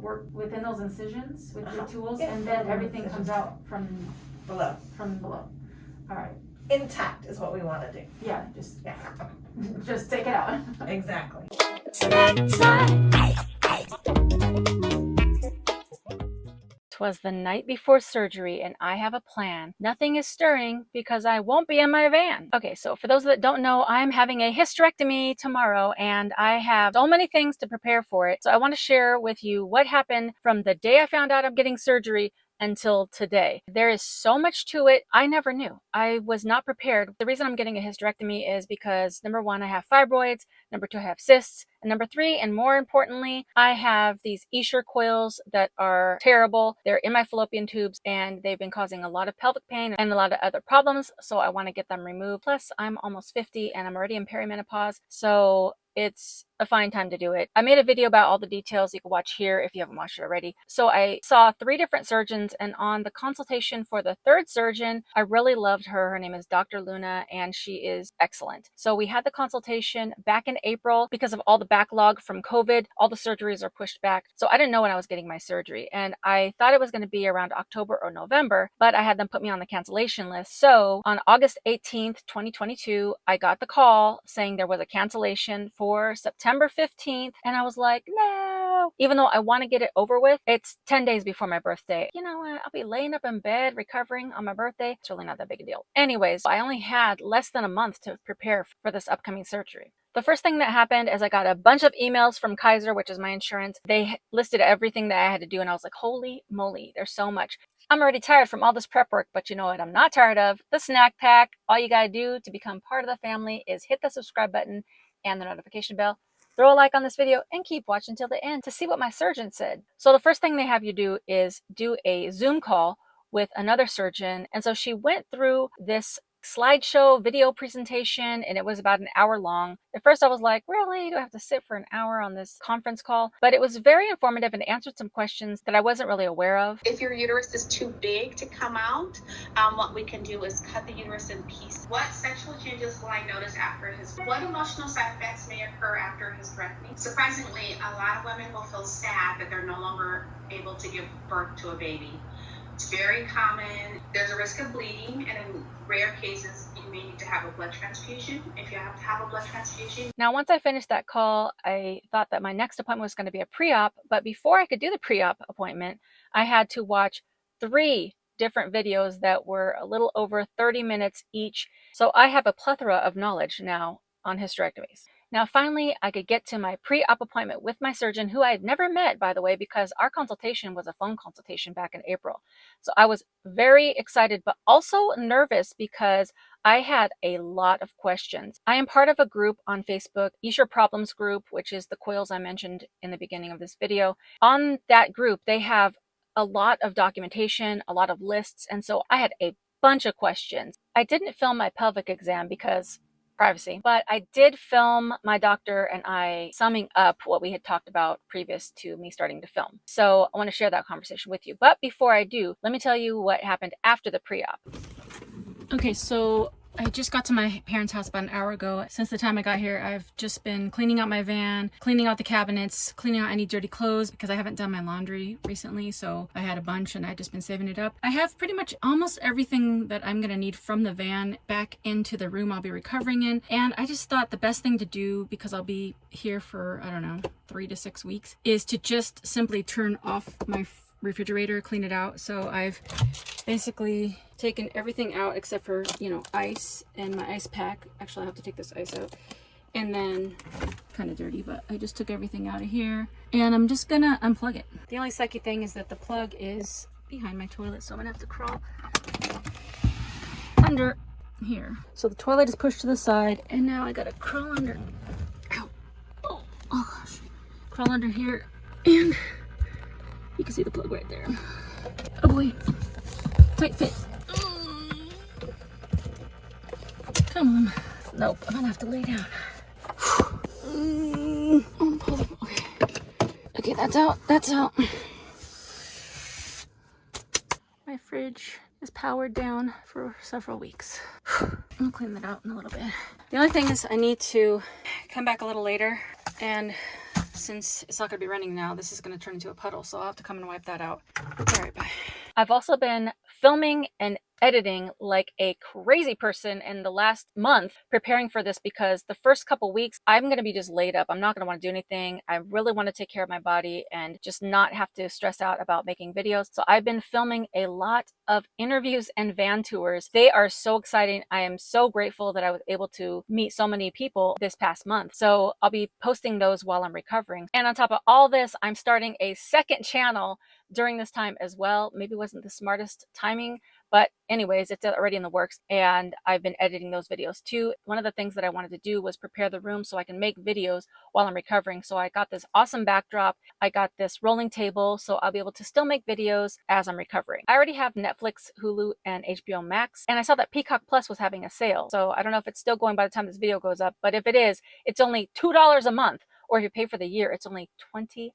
work within those incisions with your tools, and then everything comes out from below. All right. Intact is what we want to do. Yeah, just take it out. Exactly. Twas the night before surgery, and I have a plan. Nothing is stirring because I won't be in my van. Okay, so for those that don't know, I'm having a hysterectomy tomorrow, and I have so many things to prepare for it. So I want to share with you what happened from the day I found out I'm getting surgery until today. There is so much to it. I never knew. I was not prepared. The reason I'm getting a hysterectomy is because number one, I have fibroids, number two, I have cysts, and number three, and more importantly, I have these Essure coils that are terrible. They're in my fallopian tubes and they've been causing a lot of pelvic pain and a lot of other problems. So I want to get them removed. Plus, I'm almost 50 and I'm already in perimenopause. So it's a fine time to do it. I made a video about all the details you can watch here if you haven't watched it already. So I saw 3 different surgeons, and on the consultation for the 3rd surgeon, I really loved her. Her name is Dr. Luna, and she is excellent. So we had the consultation back in April. Because of all the backlog from COVID, all the surgeries are pushed back. So I didn't know when I was getting my surgery, and I thought it was going to be around October or November, but I had them put me on the cancellation list. So on August 18th, 2022, I got the call saying there was a cancellation for September 15th, and I was like, no, even though I want to get it over with. It's 10 days before my birthday. You know what? I'll be laying up in bed recovering on my birthday. It's really not that big a deal. Anyways, I only had less than a month to prepare for this upcoming surgery. The first thing that happened is I got a bunch of emails from Kaiser, which is my insurance. They listed everything that I had to do, and I was like, holy moly, there's so much. I'm already tired from all this prep work, but you know what I'm not tired of? The snack pack. All you gotta do to become part of the family is hit the subscribe button and the notification bell. Throw a like on this video and keep watching till the end to see what my surgeon said. So the first thing they have you do is do a Zoom call with another surgeon. And so she went through this slideshow video presentation, and it was about an hour long. At first I was like, really? Do I have to sit for an hour on this conference call? But it was very informative and answered some questions that I wasn't really aware of. If your uterus is too big to come out, what we can do is cut the uterus in pieces. What sexual changes will I notice after what emotional side effects may occur after hysterectomy? Surprisingly, a lot of women will feel sad that they're no longer able to give birth to a baby. It's very common. There's a risk of bleeding, and in rare cases, you may need to have a blood transfusion if you have to have a blood transfusion. Now, once I finished that call, I thought that my next appointment was going to be a pre-op, but before I could do the pre-op appointment, I had to watch 3 different videos that were a little over 30 minutes each. So I have a plethora of knowledge now on hysterectomies. Now, finally, I could get to my pre-op appointment with my surgeon, who I had never met, by the way, because our consultation was a phone consultation back in April. So I was very excited, but also nervous because I had a lot of questions. I am part of a group on Facebook, Essure Problems Group, which is the coils I mentioned in the beginning of this video. On that group, they have a lot of documentation, a lot of lists, and so I had a bunch of questions. I didn't film my pelvic exam because privacy, but I did film my doctor and I summing up what we had talked about previous to me starting to film. So I want to share that conversation with you. But before I do, let me tell you what happened after the pre-op. Okay, so I just got to my parents' house about an hour ago. Since the time I got here, I've just been cleaning out my van, cleaning out the cabinets, cleaning out any dirty clothes because I haven't done my laundry recently. So I had a bunch and I've just been saving it up. I have pretty much almost everything that I'm gonna need from the van back into the room I'll be recovering in. And I just thought the best thing to do, because I'll be here for, I don't know, 3 to 6 weeks, is to just simply turn off my refrigerator, clean it out. So I've basically taken everything out except for, you know, ice and my ice pack. Actually, I have to take this ice out. And then, kind of dirty, but I just took everything out of here and I'm just gonna unplug it. The only sucky thing is that the plug is behind my toilet, so I'm gonna have to crawl under here. So the toilet is pushed to the side and now I gotta crawl under. Ow. Oh gosh. Crawl under here and you can see the plug right there. Oh boy. Tight fit. Come on. Nope, I'm gonna have to lay down. Okay, that's out. That's out. My fridge is powered down for several weeks. I'll clean that out in a little bit. The only thing is I need to come back a little later and Since it's not going to be running now, this is going to turn into a puddle, so I'll have to come and wipe that out. All right, bye. I've also been filming and editing like a crazy person in the last month preparing for this, because the first couple weeks I'm going to be just laid up. I'm not going to want to do anything. I really want to take care of my body and just not have to stress out about making videos. So I've been filming a lot of interviews and van tours. They are so exciting. I am so grateful that I was able to meet so many people this past month. So I'll be posting those while I'm recovering. And on top of all this, I'm starting a second channel during this time as well. Maybe it wasn't the smartest timing, but anyways, it's already in the works, and I've been editing those videos too. One of the things that I wanted to do was prepare the room so I can make videos while I'm recovering. So I got this awesome backdrop. I got this rolling table, so I'll be able to still make videos as I'm recovering. I already have Netflix, Hulu, and HBO Max, and I saw that Peacock Plus was having a sale. So I don't know if it's still going by the time this video goes up, but if it is, it's only $2 a month. Or if you pay for the year, it's only $20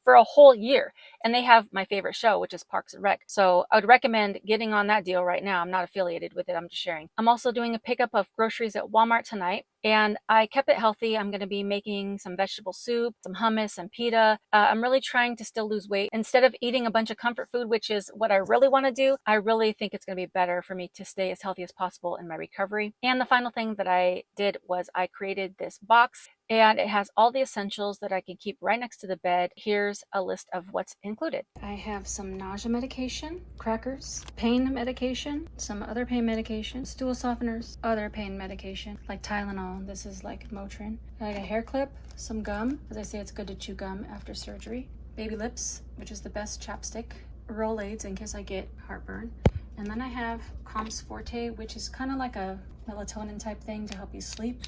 for a whole year. And they have my favorite show, which is Parks and Rec. So I would recommend getting on that deal right now. I'm not affiliated with it, I'm just sharing. I'm also doing a pickup of groceries at Walmart tonight, and I kept it healthy. I'm going to be making some vegetable soup, some hummus and pita. I'm really trying to still lose weight. Instead of eating a bunch of comfort food, which is what I really want to do, I really think it's going to be better for me to stay as healthy as possible in my recovery. And the final thing that I did was I created this box, and it has all the essentials that I can keep right next to the bed. Here's a list of what's included. I have some nausea medication, crackers, pain medication, some other pain medication, stool softeners, other pain medication like Tylenol. This is like Motrin. I got a hair clip, some gum. As I say, it's good to chew gum after surgery. Baby lips, which is the best chapstick. Rolaids in case I get heartburn. And then I have Calms Forte, which is kind of like a melatonin type thing to help you sleep.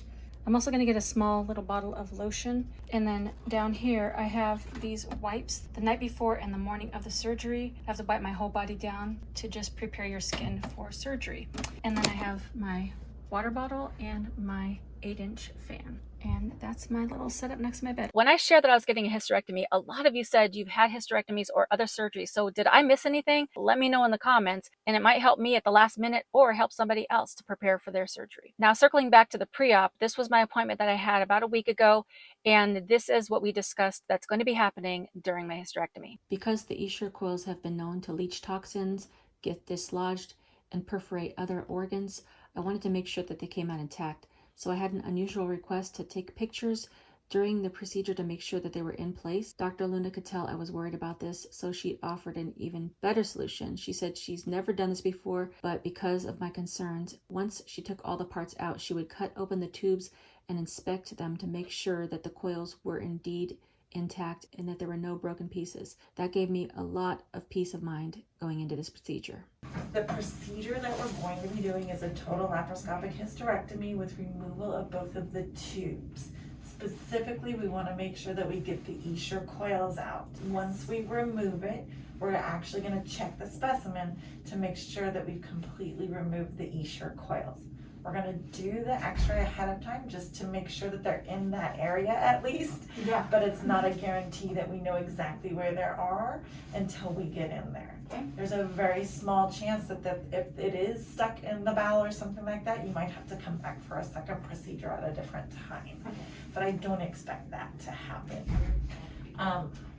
I'm also going to get a small little bottle of lotion. And then down here, I have these wipes. The night before and the morning of the surgery, I have to wipe my whole body down to just prepare your skin for surgery. And then I have my water bottle and my 8-inch fan. And that's my little setup next to my bed. When I shared that I was getting a hysterectomy, a lot of you said you've had hysterectomies or other surgeries. So did I miss anything? Let me know in the comments, and it might help me at the last minute or help somebody else to prepare for their surgery. Now, circling back to the pre-op, this was my appointment that I had about a week ago, and this is what we discussed that's going to be happening during my hysterectomy. Because the Essure coils have been known to leach toxins, get dislodged, and perforate other organs, I wanted to make sure that they came out intact. So I had an unusual request to take pictures during the procedure to make sure that they were in place. Dr. Luna could tell I was worried about this, so she offered an even better solution. She said she's never done this before, but because of my concerns, once she took all the parts out, she would cut open the tubes and inspect them to make sure that the coils were indeed intact and that there were no broken pieces. That gave me a lot of peace of mind going into this procedure. The procedure that we're going to be doing is a total laparoscopic hysterectomy with removal of both of the tubes. Specifically, we want to make sure that we get the Essure coils out. Once we remove it, we're actually going to check the specimen to make sure that we've completely removed the Essure coils. We're going to do the x-ray ahead of time just to make sure that they're in that area at least. Yeah. But it's not a guarantee that we know exactly where they are until we get in there. Okay. There's a very small chance that if it is stuck in the bowel or something like that, you might have to come back for a second procedure at a different time. Okay. But I don't expect that to happen.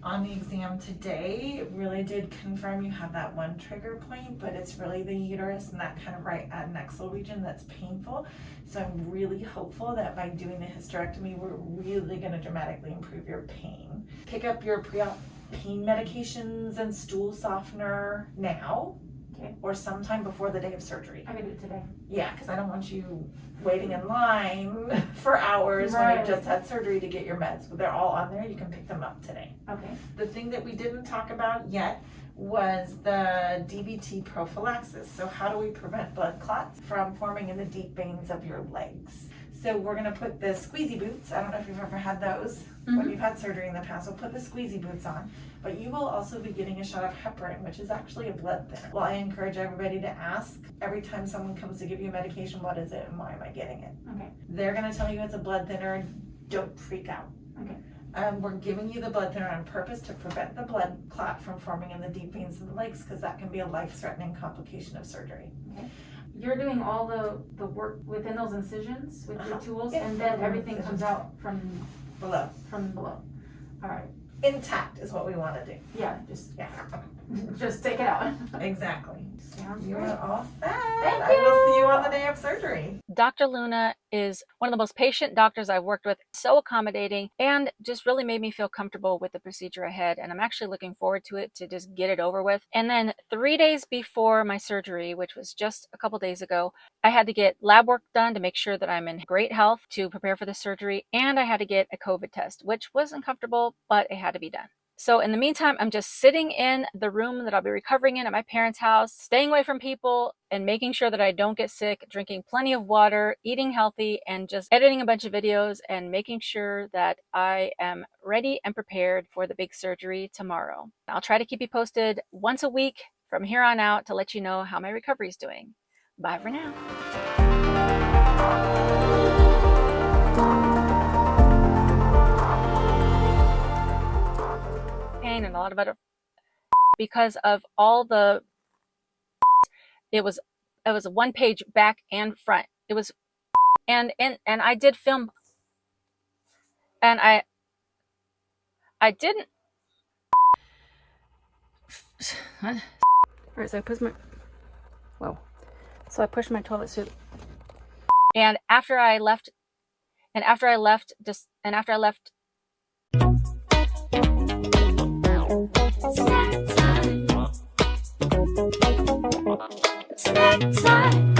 On the exam today, it really did confirm you have that one trigger point, but it's really the uterus and that kind of right adnexal region that's painful. So I'm really hopeful that by doing the hysterectomy, we're really going to dramatically improve your pain. Pick up your pre-op pain medications and stool softener now. Okay. Or sometime before the day of surgery. I can do it today. Yeah, because I don't want you waiting in line for hours when you just had surgery to get your meds. They're all on there. You can pick them up today. Okay. The thing that we didn't talk about yet was the DVT prophylaxis. So how do we prevent blood clots from forming in the deep veins of your legs? So we're going to put the squeezy boots. I don't know if you've ever had those when you've had surgery in the past. We'll put the squeezy boots on, but you will also be getting a shot of heparin, which is actually a blood thinner. Well, I encourage everybody to ask every time someone comes to give you medication, what is it and why am I getting it? Okay. They're going to tell you it's a blood thinner. Don't freak out. Okay. We're giving you the blood thinner on purpose to prevent the blood clot from forming in the deep veins of the legs, because that can be a life-threatening complication of surgery. Okay. You're doing all the work within those incisions with your tools, and then everything comes out from below. All right. intact is what we want to do. Yeah, just Yeah. just take it out. Exactly. Sounds You great. are all set. Thank I will see you. you on the day of surgery. Dr. Luna is one of the most patient doctors I've worked with, so accommodating, and just really made me feel comfortable with the procedure ahead. And I'm actually looking forward to it, to just get it over with. And then 3 days before my surgery, which was just a couple days ago, I had to get lab work done to make sure that I'm in great health to prepare for the surgery. And I had to get a COVID test, which was uncomfortable, but it had to be done. So in the meantime, I'm just sitting in the room that I'll be recovering in at my parents' house, staying away from people and making sure that I don't get sick, drinking plenty of water, eating healthy, and just editing a bunch of videos and making sure that I am ready and prepared for the big surgery tomorrow. I'll try to keep you posted once a week from here on out to let you know how my recovery is doing. Bye for now. Pain and a lot of other because of all the it was a 1-page back and front. It was and I did film and I didn't what? Alright, so I pushed my toilet seat and after I left Snack time.